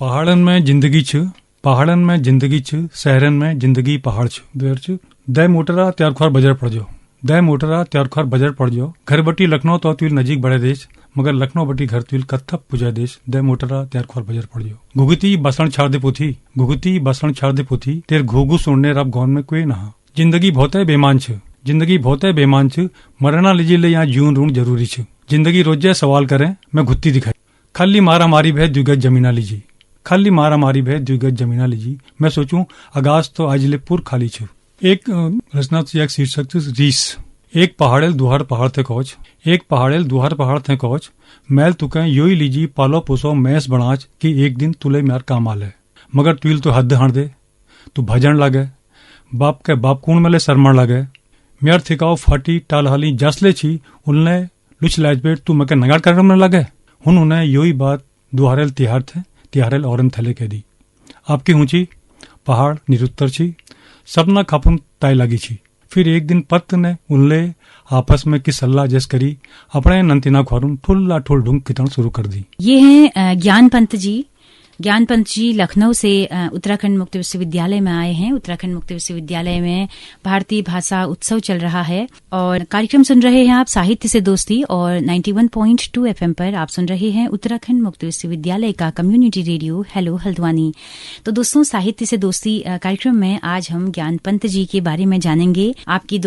पहाड़न में जिंदगी छ, पहाड़न में जिंदगी छ, शहरन में जिंदगी पहाड़ छ। देर छ दय मोटरा त्यार ख्वार बजर पड़ जाओ, दय मोटरा त्यार ख्वार बजर पड़ जाओ। घर बटी लखनऊ तो तुल नजीक बड़े देश, मगर लखनऊ बटी घर तुल कत्थप पुजा देश। दय मोटरा त्यार ख्वार बजर पड़ जाओ। घुगती बसण छाड़ दे पोथी, घुगती बसण छाड़ दे पोथी, तेर घोगू सुनने रब गौन में कोई नहा। जिंदगी बहुत है बेमान छ, जिंदगी बहुत है बेमान छ, मरना लीजिए ले यहाँ जीवन ऋण जरूरी छ। जिंदगी रोजे सवाल करें मैं घुत्ती दिखाई, खाली मारा मारी भय द्विगज जमीना लीजिए, खाली मारा मारी भय द्विगज जमीना लीजिए। मैं सोचूं आगाज तो आजलेपुर खाली छ। एक रचना एक शीर्षक रीस। एक पहाड़ेल दुहार पहाड़ थे कौच, एक पहाड़ेल दुहार पहाड़ थे कौच, मैल तुकें योई लीजी पालो पोसो मैस बनाच कि एक दिन तुले म्यार काम आले। मगर तुल तो हद हण दे, तू भजन लागे, बाप के बाप कूण मले शरमण लागे। म्यार थिकाओ फाटी टाल हाली जसले छी, उनने लुच लाजपेट तू मके नगाड़ करने लगे। हुन उन्हें योई बात दुहारेल तिहार थे, तिहारेल औरन थले कह दी। आपकी ऊंची पहाड़ निरुत्तर छी, सबना खापुन ताई लगी छी। फिर एक दिन पत्त ने उनले आपस में किस सलाह जैस करी, अपने नंतिना ख्वारून ठुल्ला ठुल ढूंढ कितन शुरू कर दी। ये हैं ज्ञान पंत जी। ज्ञान पंत जी लखनऊ से उत्तराखंड मुक्त विश्वविद्यालय में आए हैं। उत्तराखंड मुक्त विश्वविद्यालय में भारतीय भाषा उत्सव चल रहा है और कार्यक्रम सुन रहे हैं आप साहित्य से दोस्ती, और 91.2 FM पर आप सुन रहे हैं उत्तराखंड मुक्त विश्वविद्यालय का कम्युनिटी रेडियो हेलो हल्द्वानी। तो दोस्तों, साहित्य से दोस्ती कार्यक्रम में आज हम ज्ञान पंत जी के बारे में जानेंगे। आपकी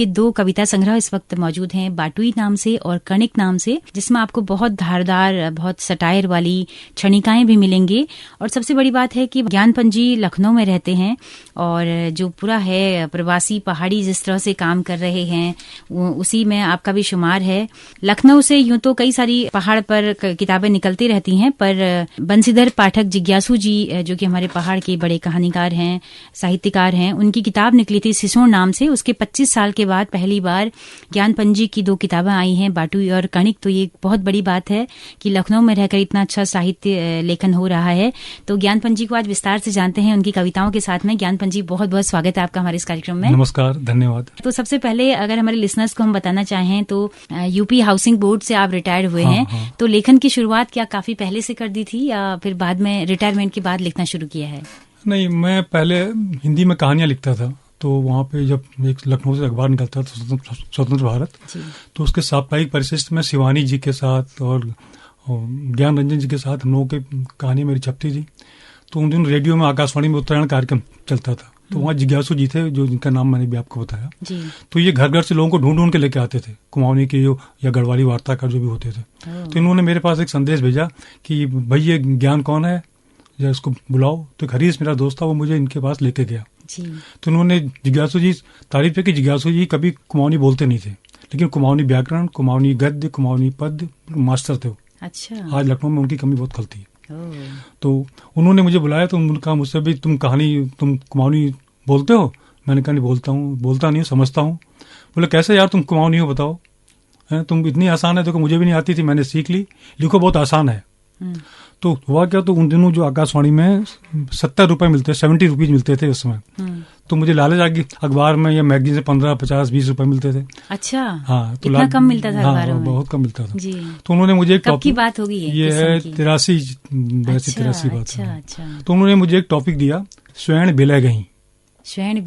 दो कविता संग्रह इस वक्त मौजूद हैं, बाटुई नाम से और कणिक नाम से, जिसमें आपको बहुत धारदार, बहुत सटायर वाली क्षणिकाएं भी मिलेंगे। और सबसे बड़ी बात है कि ज्ञान पंत जी लखनऊ में रहते हैं और जो पूरा है प्रवासी पहाड़ी जिस तरह से काम कर रहे हैं उसी में आपका भी शुमार है। लखनऊ से यूं तो कई सारी पहाड़ पर किताबें निकलती रहती हैं, पर बंसीधर पाठक जिज्ञासु जी जो कि हमारे पहाड़ के बड़े कहानीकार हैं, साहित्यकार हैं, उनकी किताब निकली थी सिसोड़ नाम से। उसके 25 साल के बाद पहली बार ज्ञान पंत जी की 2 किताबें आई हैं, बाटुई और कणिक। तो ये बहुत बड़ी बात है कि लखनऊ में रहकर इतना अच्छा साहित्य लेखन हो रहा है। तो ज्ञान पंत जी को आज विस्तार से जानते हैं उनकी कविताओं के साथ में। ज्ञान पंत जी, बहुत बहुत स्वागत है आपका हमारे इस कार्यक्रम में। नमस्कार, धन्यवाद। तो सबसे पहले अगर हमारे लिसनर्स को हम बताना चाहें तो यूपी हाउसिंग बोर्ड से आप रिटायर्ड हुए हैं। तो लेखन की शुरुआत क्या काफी पहले से कर दी थी या फिर बाद में रिटायरमेंट के बाद लिखना शुरू किया है? नहीं, मैं पहले हिंदी में कहानियां लिखता था। तो वहाँ पे जब एक लखनऊ से अखबार निकलता था स्वतंत्र भारत, तो उसके साप्ताहिक परिशिष्ट में शिवानी जी के साथ और ज्ञान रंजन जी के साथ हम लोगों की कहानी मेरी छपती थी। तो उन दिन रेडियो में आकाशवाणी में उत्तरायण कार्यक्रम चलता था। तो वहाँ जिज्ञासु जी थे, जो जिनका नाम मैंने भी आपको बताया जी। तो ये घर घर से लोगों को ढूंढ ढूंढ के लेके आते थे, कुमाऊनी की जो या गढ़वाली वार्ताकार जो भी होते थे। तो इन्होंने मेरे पास एक संदेश भेजा कि भाई ये ज्ञान कौन है, या इसको बुलाओ। तो हरीश मेरा दोस्त था, वो मुझे इनके पास लेके गया जी। तो उन्होंने जिज्ञासु जी तारीफ है कि जिज्ञासु जी कभी कुमाऊनी बोलते नहीं थे, लेकिन कुमाऊनी व्याकरण, कुमाऊनी गद्य, कुमाऊनी पद मास्टर थे। अच्छा। आज लखनऊ में उनकी कमी बहुत खलती है। तो उन्होंने मुझे बुलाया, तो उन्होंने कहा मुझसे भी तुम कुमाऊनी बोलते हो? मैंने कहा नहीं, बोलता नहीं हूँ, समझता हूँ। बोले कैसे यार, तुम कुमाऊनी हो, बताओ। तुम इतनी आसान है, तो मुझे भी नहीं आती थी, मैंने सीख ली, लिखो बहुत आसान है। तो हुआ क्या, तो उन दिनों जो आकाशवाणी में 70 रुपए मिलते, 70 रुपीज मिलते थे उस समय। तो मुझे लालच आ गई, अखबार में या मैगजीन से 15, 50, 20 रुपए मिलते थे। अच्छा। हाँ, तो इतना कम मिलता था अखबारों में? बहुत कम मिलता था जी। तो उन्होंने मुझे एक टॉपिक, की बात होगी ये है 83 बात है। तो उन्होंने मुझे एक टॉपिक दिया, स्वर्ण बिलय गई। स्वर्ण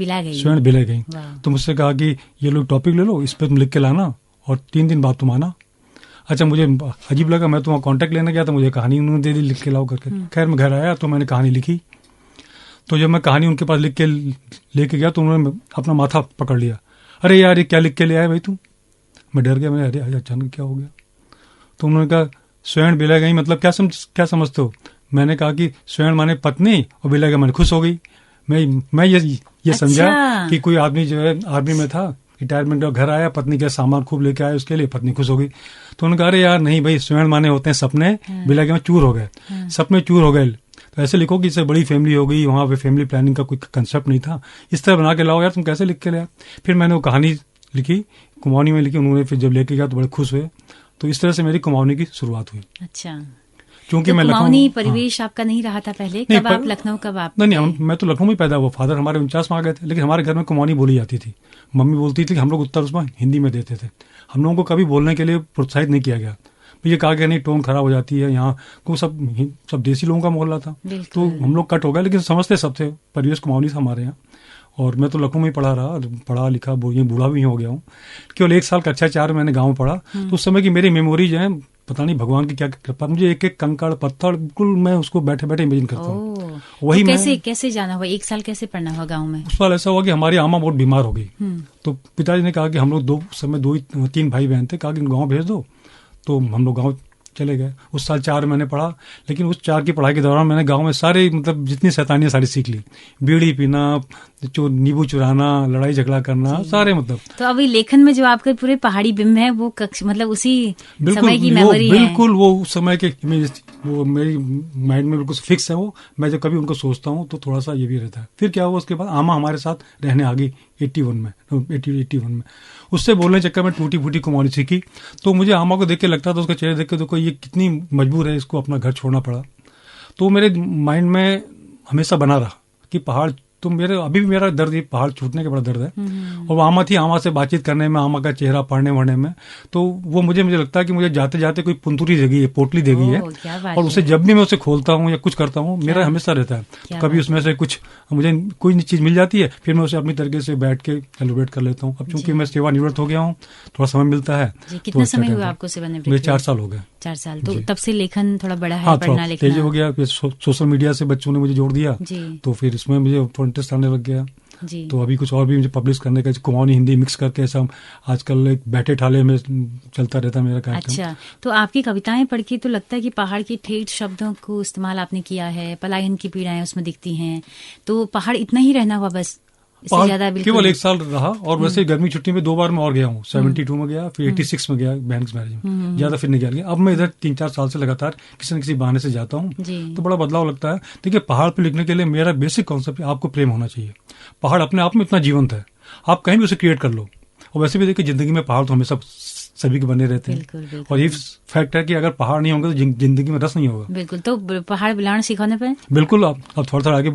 बिलय गई। तो मुझसे कहा कि ये लोग टॉपिक ले लो, इस पे तुम लिख के लाना और 3 दिन बाद तुम आना। अच्छा, मुझे अजीब लगा, मैं तुम्हारा कांटेक्ट लेने गया तो मुझे कहानी उन्होंने दे दी, लिख के लाओ करके। खैर मैं घर आया तो मैंने कहानी लिखी। तो जब मैं कहानी उनके पास लिख के लेके गया तो उन्होंने अपना माथा पकड़ लिया, अरे यार ये क्या लिख के ले आए भाई तुम? मैं डर गया, मैंने अरे अचानक क्या हो गया? तो उन्होंने कहा स्वर्ण बिलय गई मतलब क्या समझते हो? मैंने कहा कि स्वर्ण माने पत्नी और बिलय गई माने खुश हो गई। मैं ये समझा कि कोई आदमी जो है आर्मी में था, रिटायरमेंट और घर आया, पत्नी के सामान खूब लेके आया, उसके लिए पत्नी खुश हो गई। तो उन्होंने कहा अरे यार नहीं भाई, स्वर्ण माने होते हैं सपने, बिलय गए चूर हो गए, सपने चूर हो गए। तो ऐसे लिखो कि इससे बड़ी फैमिली हो गई, वहां पे फैमिली प्लानिंग का कोई कंसेप्ट नहीं था, इस तरह बना के लाओ यार, तुम कैसे लिख के लाया? फिर मैंने वो कहानी लिखी, कुमाऊनी में लिखी। उन्होंने फिर जब लेके गया तो बड़े खुश हुए। तो इस तरह से मेरी कुमाऊनी की शुरुआत हुई। अच्छा। क्योंकि तो मैं कुमाऊनी परिवेश आपका नहीं रहा था पहले? कब आप लखनऊ कब आप? नहीं, मैं तो लखनऊ में पैदा हुआ। फादर हमारे 49 में आ गए थे, लेकिन हमारे घर में कुमाऊनी बोली जाती थी। मम्मी बोलती थी कि हम लोग उत्तर उसमें हिंदी में देते थे। हम लोगों को कभी बोलने के लिए प्रोत्साहित नहीं किया गया। मुझे कहा कि नहीं टोन खराब हो जाती है यहाँ को, सब देसी लोगों का मोहल्ला था। तो हम लोग कट हो गए, लेकिन समझते सब थे, परिवेश कुमाऊनी था हमारे यहाँ। और मैं तो लखनऊ में ही पढ़ा लिखा, ये बूढ़ा भी हो गया हूँ। केवल 1 साल कक्षा 4 मैंने गाँव में पढ़ा। तो उस समय की मेरी मेमोरीज हैं, पता नहीं भगवान की क्या कृपा, मुझे एक एक कंकड़ पत्थर बिल्कुल मैं उसको बैठे बैठे इमेजिन करता हूँ। वही तो कैसे जाना हुआ, 1 साल कैसे पढ़ना हुआ गाँव में? उस साल ऐसा हुआ कि हमारी आमा बहुत बीमार हो गई। तो पिताजी ने कहा कि हम लोग 3 भाई बहन थे, कहा कि गाँव भेज दो। तो हम लोग गाँव चले गए। उस साल 4 मैंने पढ़ा, लेकिन उस 4 की पढ़ाई के दौरान मैंने गांव में सारे मतलब जितनी शैतानियां सारी सीख ली। बीड़ी पीना, नींबू चुराना, लड़ाई झगड़ा करना, सारे मतलब। तो अभी लेखन में जो आपके पूरे पहाड़ी बिंब है वो मतलब उसी समय की मेमोरी है। बिल्कुल वो उस समय के वो मेरी माइंड में बिल्कुल फिक्स है वो। मैं जब कभी उनको सोचता हूँ तो थोड़ा सा ये भी रहता है। फिर क्या हुआ उसके बाद, आमा हमारे साथ रहने आ गई 81 में। उससे बोलने चक्कर में टूटी फूटी कुमाऊनी सीखी। तो मुझे आमा को देख के लगता था, उसका चेहरा देख के देखो ये कितनी मजबूर है, इसको अपना घर छोड़ना पड़ा। तो मेरे माइंड में हमेशा बना रहा कि पहाड़, तो अभी भी मेरा दर्द, ये पहाड़ छूटने के बड़ा दर्द है। और वो आमा थी, आमा से बातचीत करने में, आमा का चेहरा पढ़ने वढ़ने में, तो वो मुझे लगता है कि मुझे जाते जाते कोई पुंतुरी दे गई है, पोटली दे गई है। और उसे जब भी मैं उसे खोलता हूँ या कुछ करता हूँ, मेरा हमेशा रहता है। तो कभी उसमें से कुछ मुझे कोई चीज मिल जाती है, फिर मैं उसे अपनी तरीके से बैठ के सेलिब्रेट कर लेता हूँ। अब चूंकि मैं सेवानिवृत्त हो गया हूँ, थोड़ा समय मिलता है। कितना समय हुआ आपको सेवानिवृत्त? मुझे 4 साल हो गए। 4 साल। तो तब से लेखन थोड़ा बड़ा है, पढ़ना लिखना तेज हो गया। फिर सोशल मीडिया से बच्चों ने मुझे जोड़ दिया, तो फिर इसमें मुझे थोड़ा इंटरेस्ट आने लग गया। तो अभी कुछ और भी मुझे पब्लिश करने का, कुमाऊनी हिंदी मिक्स करके ऐसा आजकल एक बैठे ठाले में चलता रहता है मेरा कार्यक्रम। अच्छा, तो आपकी कविताएं पढ़ के तो लगता है कि पहाड़ की ठेठ शब्दों को इस्तेमाल आपने किया है, पलायन की पीड़ाएं उसमें दिखती हैं। तो पहाड़ इतना ही रहना हुआ बस, इससे ज्यादा बिल्कुल? केवल 1 साल रहा, और वैसे गर्मी छुट्टी में 2 बार मैं और गया हूँ। 72 में गया, फिर 86 में गया बहन की मैरिज में। ज्यादा फिर नहीं गया। अब मैं इधर 3-4 साल से लगातार किसी न किसी बहाने से जाता हूँ, तो बड़ा बदलाव लगता है। देखिए, पहाड़ पे लिखने के लिए मेरा बेसिक कॉन्सेप्ट है, आपको प्रेम होना चाहिए। पहाड़ अपने आप में इतना जीवंत है, आप कहीं भी उसे क्रिएट कर लो। और वैसे भी देखिए, जिंदगी में पहाड़ तो हमेशा सभी के बने रहते हैं। बिल्कुल। और ये फैक्ट है कि अगर पहाड़ नहीं होंगे तो जिंदगी में रस नहीं होगा। बिल्कुल। तो पहाड़ बुलाना सिखाने पे बिल्कुल। अब थोड़ा आगे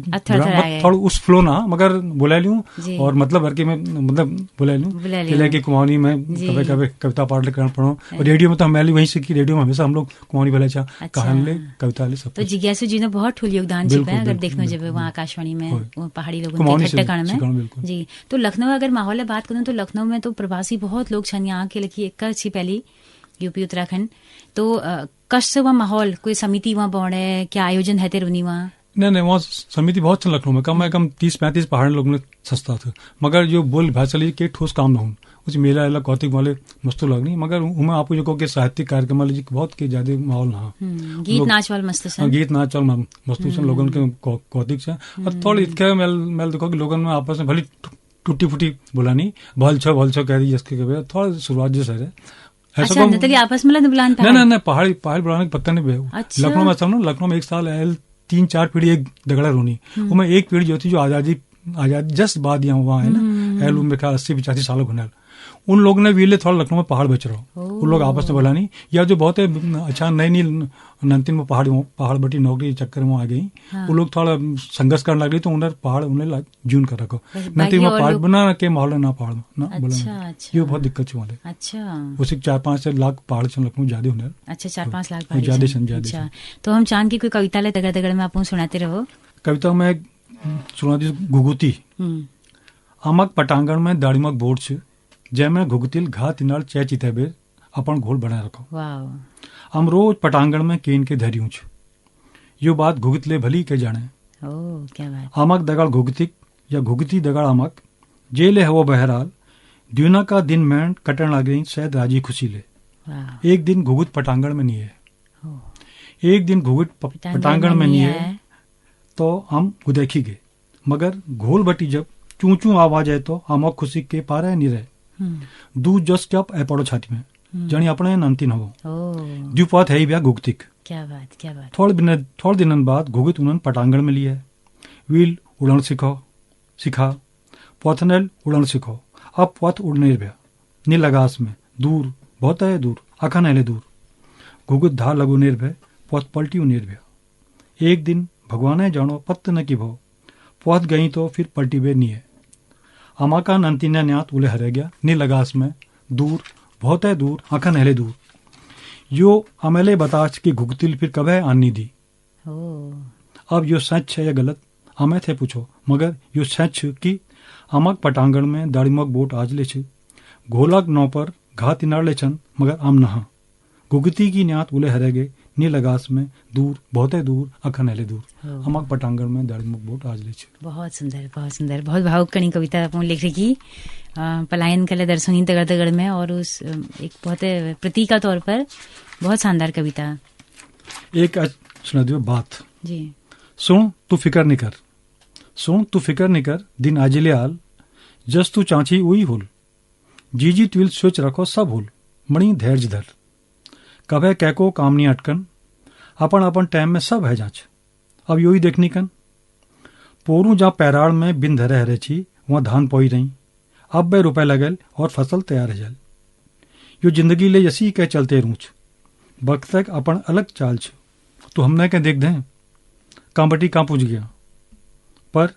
थोड़ा उस फ्लो ना, मगर बुला लूं, और मतलब भर के मैं बुला लूं कि कुमाऊनी में कभी कविता पाठ लेकर पढ़ूं। और रेडियो में तो हमारी वहीं सीखी, रेडियो में हमेशा हम लोग कुमाऊनी बोला, कहानी ले, कविता ले, सब। तो जिज्ञासु जी ने बहुत ठूल योगदान है, अगर देखना जब वहाँ आकाशवाणी में पहाड़ी लोगों के घट्टकण में जी। तो लखनऊ अगर माहौल में बात करूँ तो लखनऊ में तो प्रवासी बहुत लोग छन, यहाँ के लखी एक अच्छी पहली यूपी उत्तराखंड। तो कष्ट से वहाँ माहौल, कोई समिति वहाँ बौड़ है, क्या आयोजन है तेरे वहाँ? नहीं, वहाँ समिति बहुत अच्छा लखनऊ में, कम से कम 30-35 पहाड़ लोग ने सस्ता था। मगर जो बोल भाषा ली के ठोस काम ना हो, उस मेला अलग कौतिक वाले मस्त लग नहीं। मगर मैं आपको जो कहूँ कि साहित्यिक कार्यक्रम वाले बहुत के ज्यादा माहौल ना, गीत नाच वाल मस्त, गीत नाच वाल मस्त लोगों के कौतिक से। और थोड़ी इतने मैं देखो कि लोगों में आपस में भली टूटी फूटी बुलानी, भल छो कह दी, जिसके थोड़ा शुरुआत जैसे है। अच्छा, आपस में नहीं, पहाड़ बुलाने का पत्ता नहीं। अच्छा। लखनऊ में समझो, लखनऊ में 1 साल 3-4 पीढ़ी एक दगड़ा रोनी, वो एक पीढ़ी जो थी जो आजादी जस्ट बाद यहाँ वहाँ है ना, एल में 80-85 सालों गुनल, उन लोग ने भी थोड़ा लखनऊ में पहाड़ बेच रहा, उन लोग आपस में बुलानी, या जो बहुत अच्छा नई नंतिन में पहाड़ बटी नौकरी चक्कर में आ गई। वो लोग थोड़ा संघर्ष करने लगे, तो उन्हें पहाड़ उन्हें जून कर रखो, नंतिन में पहाड़ बना के माहौल ना पहाड़ ना बोला, ये बहुत दिक्कत वाले। अच्छा, उसी 4-5 लाख पहाड़ लखनऊ ज्यादा होने। अच्छा, 4-5 लाख ज्यादा। तो हम चांद की कोई कविता ले दगड़ दगड़ में आप सुनाते रहो। कविता में सुनाती घुगुती। आमक पटांगण में दाड़ीमक बोर्ड छे, जय में घुगतिल घा तिनाल चय चितेबेर अपन घोल बनाए रखो। हम रोज पटांगण में केन के धरियूं छ, यो बात घुगतले भली के जाने। क्या बात। आमक दगाड़ घुगतिक या घुगती दगाड़ आमक, जेले हवो बहराल, द्यूना का दिन मैंड कटन लागे शायद राजी खुशी ले। एक दिन घुगुत पटांगण में नहीं है, एक दिन घुगुत पटांगण में नहीं है, तो हम उदेखी गए। मगर घोल बटी जब चू चू आवाज है, तो आमक खुशी के पारे नहीं रहे। दूध जस कप ए पड़ो छाती में, जनी अपने नंतिन हो द्युपात है ब्या घुगतिक। क्या बात, क्या बात। थोड़े दिनन बाद घुगत उन्होंने पटांगण में लिया। व्हील उड़न सिखा, पथनेल उड़न सीखो। अब पथ उड़ने ब्या नील आकाश में, दूर बहुत है दूर, आखा नहले दूर। घुगत धा लगो नेर भय, पथ पलटी उनेर भया। एक दिन भगवान जानो पत्त न की भो, पथ गई तो फिर पलटी बे नहीं है। अमा का नंतिन्या न्यात उले हरे गया नील आकाश में, दूर बहुत है दूर, आखा नहले दूर। यो अमेले बताच की घुगतिल फिर कब है आनी दी। अब यो सच है या गलत हमें थे पूछो, मगर यो सच कि अमक पटांगण में दाड़ीमक बोट आज ले छ घोलक नौ पर घात इनार ले छन, मगर आम नहा गुगती की न्यात उले हरेगे नील आकाश में दूर बहुते दूर अखन हेले दूर अमक पटांगण में दाड़ीमक बोट आज ले छ। बहुत सुंदर, बहुत सुंदर, बहुत भावुक कणी कविता अपन लिख रही पलायन कले दर्शनी तगड़ तगड़ में, और उस एक बहुत प्रतीक का तौर पर बहुत शानदार कविता। एक सुना दियो बात जी। सुन तू फिकर नहीं कर, सुन तू फिकर नहीं कर, दिन आजिले आल जस तू चाची उई होल, जी जी तुल सोच रखो सब होल, मणि धैर्य धर, कभे कैको काम नहीं अटकन, अपन अपन टाइम में सब है जांच। अब यो ही देखनी कन पोरू जहाँ पैराड़ में बिन धरे हरे छी वहाँ धान पोई रही, अब बे रुपए लगल और फसल तैयार है जल। यो जिंदगी ले यसी के चलते रूच, वक्त तक अपन अलग चाल छ, तो हमने के देख दें कांबटी कहाँ पूछ गया, पर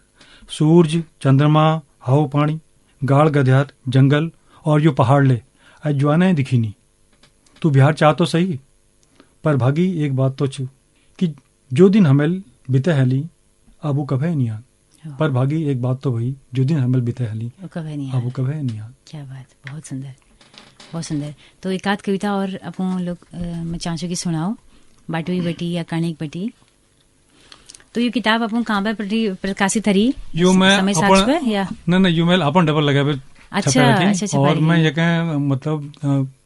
सूरज चंद्रमा हवा पानी गाड़ गध्यार जंगल और यो पहाड़ ले अजवाने दिखी नहीं। तू बिहार चाह तो सही, पर भागी एक बात तो छू कि जो दिन हमें बीते हली अब वो कभे नहीं आन, पर भागी एक बात तो वही जो दिन हमें बीते हली वो कभे नहीं अब वो कभे नहीं आन। क्या बात, बहुत सुंदर, बहुत सुंदर। तो एक आध कविता और अपन लोग मैं चाहूँ कि सुनाओ, बाटुई बेटी या कणिक बेटी। तो ये किताब अपन कहाँ पर प्रकाशित हरी? यो मैं समय साक्ष पे या न यो मैं अपन डबल लगा पे अच्छा, और मैं ये कह मतलब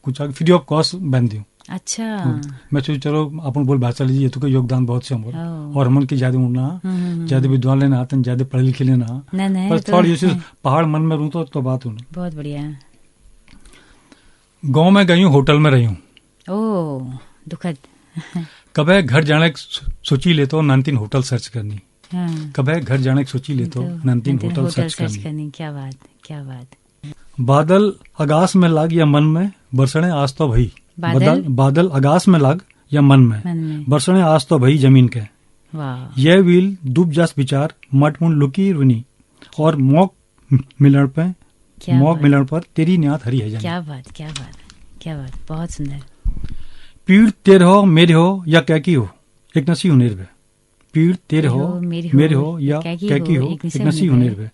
कुछ फ्री ऑफ कॉस्ट बन दी। अच्छा, मैं सोच चलो अपन बोल भाषा लीजिए, ये तो कोई योगदान बहुत से हमारे और हमन की ज्यादा उड़ना ज्यादा विद्वान लेना आते ज्यादा पढ़े लिखे लेना, बस थोड़ी जैसे पहाड़ मन में रहूं तो बात होना। बहुत बढ़िया। गाँव में गई हूँ, होटल में रही हूँ, ओ दुखद। कभी घर जाने सोची ले तो नंतीन होटल सर्च करनी, कभी घर जाने सोची ले तो नंतीन होटल सर्च करनी। क्या बात, क्या बात। बादल आकाश में लाग या मन में बरसने आज तो भई, बादल आकाश में लाग या मन में बरसने आज तो भई जमीन के, ये व्हील डूब जास विचार मटमुन लुकी रुनी, और मौक मिलन पर तेरी न्यात हरी है जानी। क्या बात, क्या बात, क्या बात, बहुत सुंदर। पीड़ तेरे हो मेरे हो या कैकी हो एक नसी हुनेर वे, पीड़ तेरे हो मेरे हो या कैकी हो एक नसी हुनेर वे,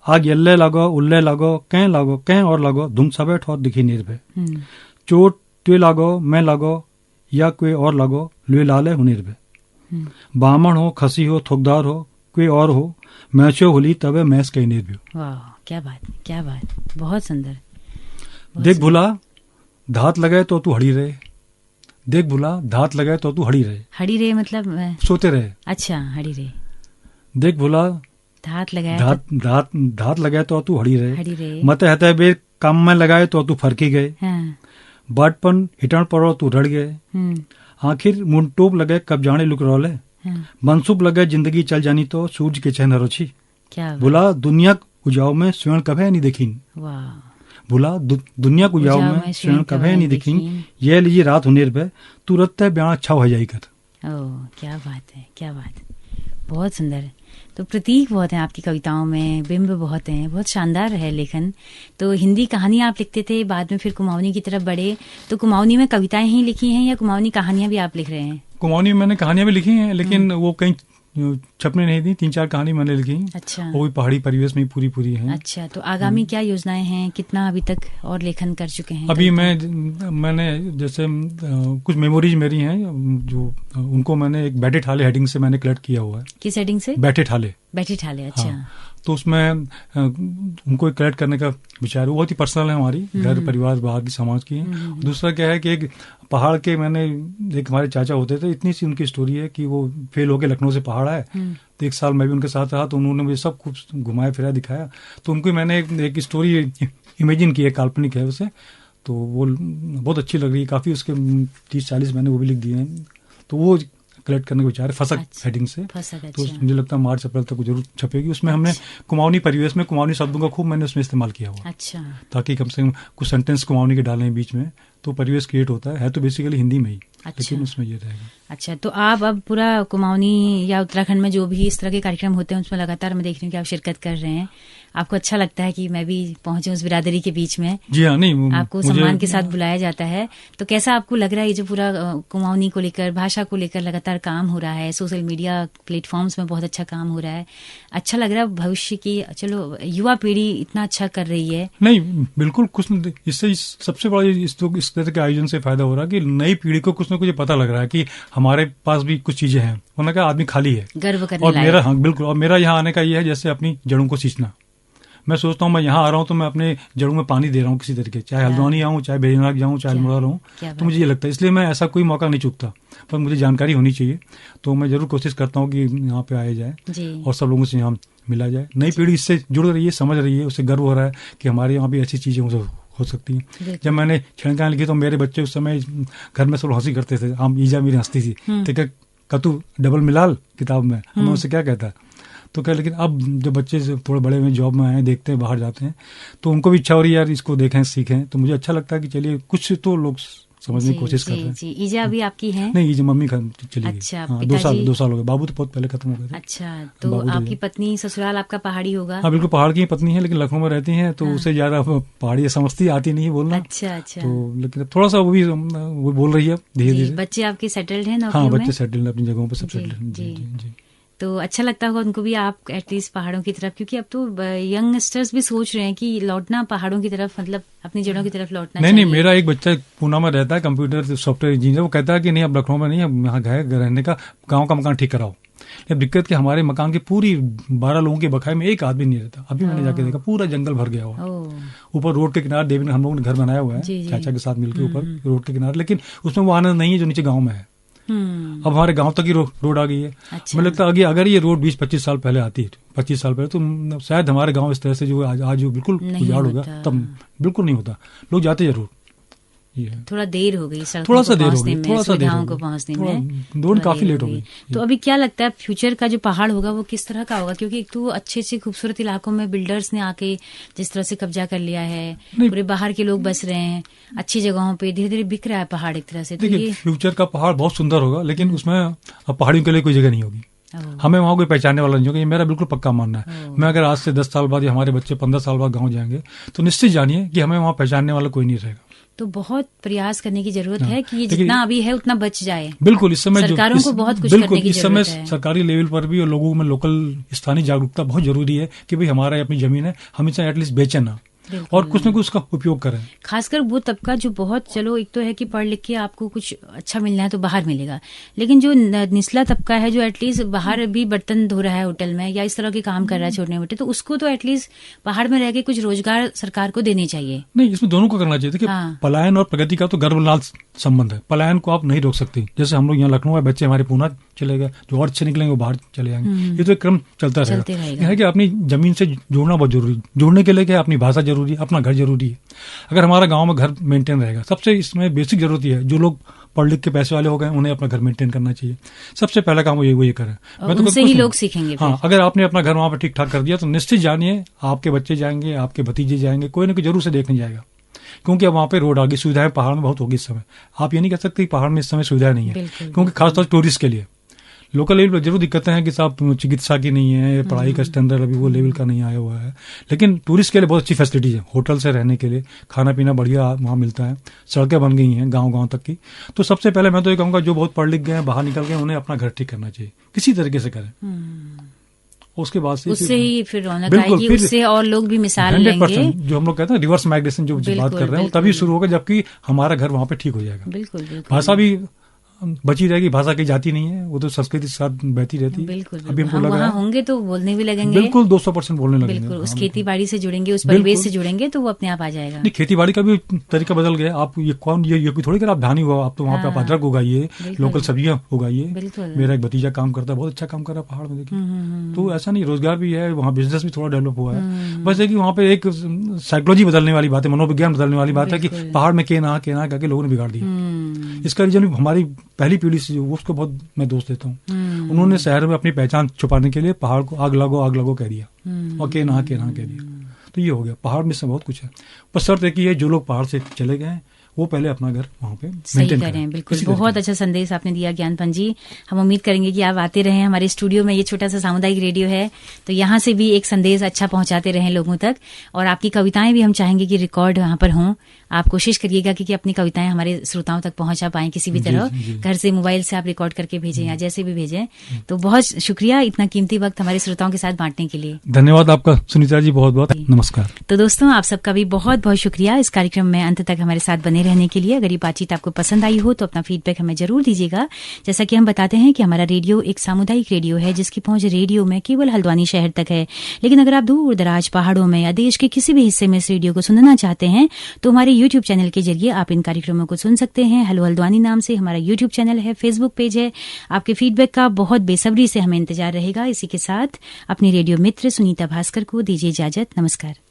आग यल्ले लागो उल्ले लागो कहीं और लागो धुम सबे ठोर दिखी नीर वे, चोट तुए लागो मैं लागो या कोई और लागो लुए लाले हुनेर वे, बामण हो खसी हो थोकदार हो कोई और हो मैचो होली तबे मैच कहीं नीर भी। वाह, क्या बात, क्या बात, बहुत सुंदर। देख भुला धात लगे तो तू हड़ी रहे, देख भुला धात लगे तो तू हड़ी रहे। हड़ी रहे मतलब सोते रहे। अच्छा, हड़ी रहे। देख भुला धात लगाए धात लगे तो तू हड़ी हड़ी रहे, मत हते बे काम में लगाए तो तू फरकी गए, बाटपन हिटण पड़ो तू रड़ गए, आखिर मुंटोप लगे कब जाने लुक रोले, मनसूब लगे जिंदगी चल जानी तो सूरज के चैन रोची, भुला दुनिया उजाव में स्वयं कभे नहीं देखीन, भुला दुनिया को उजाव में स्वयं कभे नहीं देखीन, ये लीजिए रात हुनेर पे तुरंत ब्याह अच्छा हो जाई कर। क्या बात है, क्या बात, बहुत सुंदर। तो प्रतीक बहुत हैं आपकी कविताओं में, बिंब बहुत हैं, बहुत शानदार है लेखन। तो हिंदी कहानी आप लिखते थे, बाद में फिर कुमाऊनी की तरफ बढ़े, तो कुमाऊनी में कविताएं ही लिखी हैं या कुमाऊनी कहानियां भी आप लिख रहे हैं? कुमाऊनी में मैंने कहानियां भी लिखी हैं, लेकिन वो कहीं छपने नहीं दी, 3-4 कहानी मैंने लिखी। अच्छा, वो भी पहाड़ी परिवेश में पूरी है। अच्छा, तो आगामी क्या योजनाएं हैं, कितना अभी तक और लेखन कर चुके हैं? अभी मैंने जैसे कुछ मेमोरीज मेरी हैं जो उनको मैंने एक बैठे ठाले हेडिंग से मैंने कलेक्ट किया हुआ है। किस हेडिंग से? बैठे ठाले। अच्छा। हाँ, तो उसमें उनको कलेक्ट करने का विचार बहुत ही पर्सनल है, हमारी घर परिवार बाहर की समाज की है। दूसरा क्या है कि एक पहाड़ के मैंने एक हमारे चाचा होते थे, इतनी सी उनकी स्टोरी है कि वो फेल होके लखनऊ से पहाड़ आए, तो 1 साल मैं भी उनके साथ रहा, तो उन्होंने मुझे सब कुछ घुमाया फिरा दिखाया, तो उनको मैंने एक स्टोरी इमेजिन की है, काल्पनिक है उसे, तो वो बहुत अच्छी लग रही है काफी, उसके 30-40 मैंने वो भी लिख दिए हैं, तो वो कलेक्ट करने का विचार है फसक हेडिंग से। तो मुझे लगता है मार्च अप्रैल तक जरूर छपेगी। उसमें हमने कुमाऊनी परिवेश में कुमाऊनी शब्दों का खूब मैंने उसमें इस्तेमाल किया हुआ, अच्छा, ताकि कम से कम कुछ सेंटेंस कुमाऊनी के डालें बीच में, तो परिवेश क्रिएट होता है तो बेसिकली हिंदी में ही, अच्छा। लेकिन उसमें ये रहेगा। अच्छा, तो आप अब पूरा कुमाऊनी या उत्तराखंड में जो भी इस तरह के कार्यक्रम होते हैं उसमें लगातार मैं देख रही हूँ कि आप शिरकत कर रहे हैं। आपको अच्छा लगता है कि मैं भी पहुंचूं उस बिरादरी के बीच में? जी हाँ, नहीं आपको सम्मान के साथ बुलाया जाता है, तो कैसा आपको लग रहा है ये जो पूरा कुमाऊनी को लेकर, भाषा को लेकर लगातार काम हो रहा है, सोशल मीडिया प्लेटफॉर्म्स में बहुत अच्छा काम हो रहा है, अच्छा लग रहा है भविष्य की चलो युवा पीढ़ी इतना अच्छा कर रही है? नहीं, बिल्कुल कुछ इससे सबसे बड़ा इस तरह के आयोजन से फायदा हो रहा है कि नई पीढ़ी को कुछ न कुछ पता लग रहा है कि हमारे पास भी कुछ चीजें हैं, वरना क्या आदमी खाली है, गर्व करने और मेरा, हाँ बिल्कुल, और मेरा यहाँ आने का ये है जैसे अपनी जड़ों को सींचना। मैं सोचता हूँ मैं यहाँ आ रहा हूँ तो मैं अपने जड़ों में पानी दे रहा हूँ किसी तरीके, चाहे हल्द्वानी आऊँ, चाहे बेरीनाग जाऊँ, चाहे अल्मोड़ा रहूँ, तो मुझे ये लगता है, इसलिए मैं ऐसा कोई मौका नहीं चूकता, पर मुझे जानकारी होनी चाहिए, तो मैं जरूर कोशिश करता हूँ कि यहाँ पे आया जाए और सब लोगों से यहाँ मिला जाए। नई पीढ़ी इससे जुड़ रही है, समझ रही है, उससे गर्व हो रहा है कि हमारे यहाँ भी ऐसी चीजें हो सकती हैं। जब मैंने छिड़काएं लिखी तो मेरे बच्चे उस समय घर में सब हंसी करते थे, हम ईजा मेरी हंसती थी, तो कतु डबल मिलाल किताब में, हमें उससे क्या कहता है, तो क्या, लेकिन अब जब बच्चे थोड़े बड़े हुए, जॉब में आए, देखते हैं, बाहर जाते हैं, तो उनको भी इच्छा हो रही है यार इसको देखें, सीखें, तो मुझे अच्छा लगता है कि चलिए कुछ तो लोग समझने की कोशिश कर रहे हैं। जी, ईजा अभी आपकी है? नहीं, ईजा मम्मी चली गई। अच्छा, हाँ, 2 साल हो गए, बाबू तो बहुत पहले खत्म हो गए। अच्छा, तो आपकी पत्नी, ससुराल आपका पहाड़ी होगा? हाँ बिल्कुल, पहाड़ की पत्नी है, लेकिन लखनऊ में रहती है, तो उसे ज्यादा पहाड़ी समझती आती नहीं बोलना। अच्छा, तो लेकिन थोड़ा सा वो बोल रही है धीरे धीरे। बच्चे आपके सेटल्ड हैं? हाँ, बच्चे सेटल्ड अपनी जगहों पर, सब सेटल्ड। जी। तो अच्छा लगता होगा उनको भी आप एटलीस्ट पहाड़ों की तरफ, क्योंकि अब तो यंगस्टर्स भी सोच रहे हैं कि लौटना पहाड़ों की तरफ, मतलब अपनी जड़ों की तरफ लौटना चाहिए। नहीं, मेरा एक बच्चा पूना में रहता है, कंप्यूटर सॉफ्टवेयर इंजीनियर, वो कहता है कि नहीं अब लखनऊ में नहीं, अब यहाँ रहने का, गाँव का मकान ठीक कराओ। अब दिक्कत कि हमारे मकान की पूरी 12 लोगों के बखाए में एक आदमी नहीं रहता। अभी मैंने जाके देखा पूरा जंगल भर गया हुआ, ऊपर रोड के किनारे देवी ने हम लोगों ने घर बनाया हुआ है चाचा के साथ मिलकर ऊपर रोड के किनारे, लेकिन उसमें वो आनंद नहीं है जो नीचे गाँव में है। अब हमारे गांव तक ही रोड आ गई है। अच्छा। मुझे लगता है अगर ये रोड 20-25 साल पहले आती है, 25 साल पहले, तो शायद हमारे गांव इस तरह से जो आज जो बिल्कुल उजाड़ होगा, तब बिल्कुल नहीं होता, लोग जाते जरूर। थोड़ा देर हो गई, थोड़ा सा देर हो गई, सुविधाओं को पहुंचने में दौड़ काफी लेट हो गई। तो अभी क्या लगता है फ्यूचर का जो पहाड़ होगा वो किस तरह का होगा? क्योंकि एक तो अच्छे खूबसूरत इलाकों में बिल्डर्स ने आके जिस तरह से कब्जा कर लिया है, पूरे बाहर के लोग बस रहे हैं, अच्छी जगहों पे धीरे धीरे बिक रहा है पहाड़ एक तरह से। तो ये फ्यूचर का पहाड़ बहुत सुंदर होगा, लेकिन उसमें अब पहाड़ियों के लिए कोई जगह नहीं होगी, हमें वहां कोई पहचानने वाला नहीं होगा, ये मेरा बिल्कुल पक्का मानना है। मैं अगर आज से 10 साल बाद या हमारे बच्चे 15 साल बाद गाँव जाएंगे तो निश्चित जानिए कि हमें वहां पहचानने वाला कोई नहीं रहेगा। तो बहुत प्रयास करने की जरूरत है कि ये जितना अभी है उतना बच जाए। बिल्कुल, इस समय सरकारों को बहुत कुछ करने की जरूरत है। सरकारी लेवल पर भी और लोगों में लोकल स्थानीय जागरूकता बहुत जरूरी है कि भाई हमारा अपनी जमीन है, हम इसे एटलीस्ट बेचें ना, और कुछ न कुछ उसका उपयोग करें। खासकर वो तबका जो बहुत, चलो एक तो है कि पढ़ लिख के आपको कुछ अच्छा मिलना है तो बाहर मिलेगा, लेकिन जो निचला तबका है जो एटलीस्ट बाहर भी बर्तन धो रहा है होटल में या इस तरह के काम कर रहा है छोटे मोटे, तो उसको तो एटलीस्ट पहाड़ में रह के कुछ रोजगार सरकार को देने चाहिए। नहीं, इसमें दोनों को करना चाहिए। देखिए, पलायन और प्रगति का तो गर्भलाल संबंध है। पलायन को आप नहीं रोक सकते, जैसे हम लोग यहाँ लखनऊ है, बच्चे हमारे पूना चले गए, जो और अच्छे निकलेंगे वो बाहर चले जाएंगे, ये तो एक क्रम चलता रहेगा। यह है कि अपनी जमीन से जुड़ना बहुत जरूरी, जुड़ने के लिए क्या अपनी भाषा जरूरी है, अपना घर जरूरी है। अगर हमारा गांव में घर मेंटेन रहेगा, सबसे इसमें बेसिक जरूरत है, जो लोग पढ़ लिख के पैसे वाले हो गए उन्हें अपना घर मेंटेन करना चाहिए, सबसे पहला काम वो ये करें। मैं तो उनसे ही लोग सीखेंगे। हाँ, अगर आपने अपना घर वहां पर ठीक ठाक कर दिया तो निश्चित जानिए आपके बच्चे जाएंगे, आपके भतीजे जाएंगे, कोई ना कोई जरूर से देखने जाएगा, क्योंकि अब वहां पे रोड आ गई, सुविधाएं पहाड़ में बहुत होगी इस समय। आप ये नहीं कह सकते पहाड़ में इस समय सुविधाएं नहीं है, क्योंकि खासतौर से टूरिस्ट के लिए लोकल लेवल पर जरूर दिक्कतें हैं कि साहब चिकित्सा की नहीं है, पढ़ाई का स्टैंडर्ड अभी वो लेवल का नहीं आया हुआ है, लेकिन टूरिस्ट के लिए बहुत अच्छी फैसिलिटीज है, होटल से रहने के लिए, खाना पीना बढ़िया वहाँ मिलता है, सड़कें बन गई हैं गांव तक की। तो सबसे पहले मैं तो ये कहूँगा जो बहुत पढ़ लिख गए हैं, बाहर निकल गए, उन्हें अपना घर ठीक करना चाहिए, किसी तरीके से करें। उसके बाद से उससे ही फिर रौनक आएगी, उससे और लोग भी मिसाल लेंगे। जो हम लोग कहते हैं रिवर्स माइग्रेशन जो बात कर रहे हैं, तभी शुरू होगा जबकि हमारा घर वहाँ पे ठीक हो जाएगा। बिल्कुल। भाषा भी बची रहेगी, भाषा की जाति नहीं है, वो तो संस्कृति के साथ बहती रहती है। बिल्कुल, अभी हमको लगा वहाँ होंगे तो बोलने भी लगेंगे। बिल्कुल 200% बोलने लगेंगे। बिल्कुल, उस खेती बाड़ी से जुड़ेंगे, उस परिवेश से जुड़ेंगे तो वो अपने आप आ जाएगा। नहीं, खेती बाड़ी का भी तरीका बदल गया। आप ये थोड़ी कर आप धानी हुआ, आप तो वहाँ पे आप अदरक उगाइए, लोकल सब्जियां उगाइए। मेरा एक भतीजा काम करता है, बहुत अच्छा काम कर रहा है पहाड़ में, देखिए। तो ऐसा नहीं, रोजगार भी है वहाँ, बिजनेस भी थोड़ा डेवलप हुआ है। बस है कि वहाँ पे एक साइकोलॉजी बदलने वाली बात है, मनोविज्ञान बदलने वाली बात है कि पहाड़ में के ना करके लोगों ने बिगाड़ दिया। इसका रीजन हमारी पहली पीढ़ी से उसको बहुत मैं दोष देता हूँ। उन्होंने शहर में अपनी पहचान छुपाने के लिए पहाड़ को आग लगो कह दिया, और के ना कह दिया। तो ये हो गया, पहाड़ में से बहुत कुछ है। पर शर्त एक ही है, जो लोग पहाड़ से चले गए वो पहले अपना घर वहाँ पे सही मेंटेन करें। बिल्कुल, बहुत अच्छा संदेश आपने दिया ज्ञानपंत जी। हम उम्मीद करेंगे कि आप आते रहें हमारे स्टूडियो में। ये छोटा सा सामुदायिक रेडियो है, तो यहाँ से भी एक संदेश अच्छा पहुंचाते रहें लोगों तक। और आपकी कविताएं भी हम चाहेंगे कि रिकॉर्ड वहां पर हों। आप कोशिश करिएगा कि अपनी कविताएं हमारे श्रोताओं तक पहुंचा पाएं किसी भी तरह। घर से, मोबाइल से आप रिकॉर्ड करके भेजें या जैसे भी भेजें। तो बहुत शुक्रिया इतना कीमती वक्त हमारे श्रोताओं के साथ बांटने के लिए। धन्यवाद आपका सुनीता जी, बहुत बहुत नमस्कार। तो दोस्तों, आप सबका भी बहुत बहुत शुक्रिया इस कार्यक्रम में अंत तक हमारे साथ बने रहने के लिए। अगर ये बातचीत आपको पसंद आई हो तो अपना फीडबैक हमें जरूर दीजिएगा। जैसा कि हम बताते हैं कि हमारा रेडियो एक सामुदायिक रेडियो है जिसकी पहुंच रेडियो में केवल हल्द्वानी शहर तक है। लेकिन अगर आप दूर दराज पहाड़ों में या देश के किसी भी हिस्से में इस रेडियो को सुनना चाहते हैं तो हमारे यूट्यूब चैनल के जरिए आप इन कार्यक्रमों को सुन सकते हैं। हेलो हल्द्वानी नाम से हमारा यूट्यूब चैनल है, फेसबुक पेज है। आपके फीडबैक का बहुत बेसब्री से हमें इंतजार रहेगा। इसी के साथ अपने रेडियो मित्र सुनीता भास्कर को दीजिए इजाजत। नमस्कार।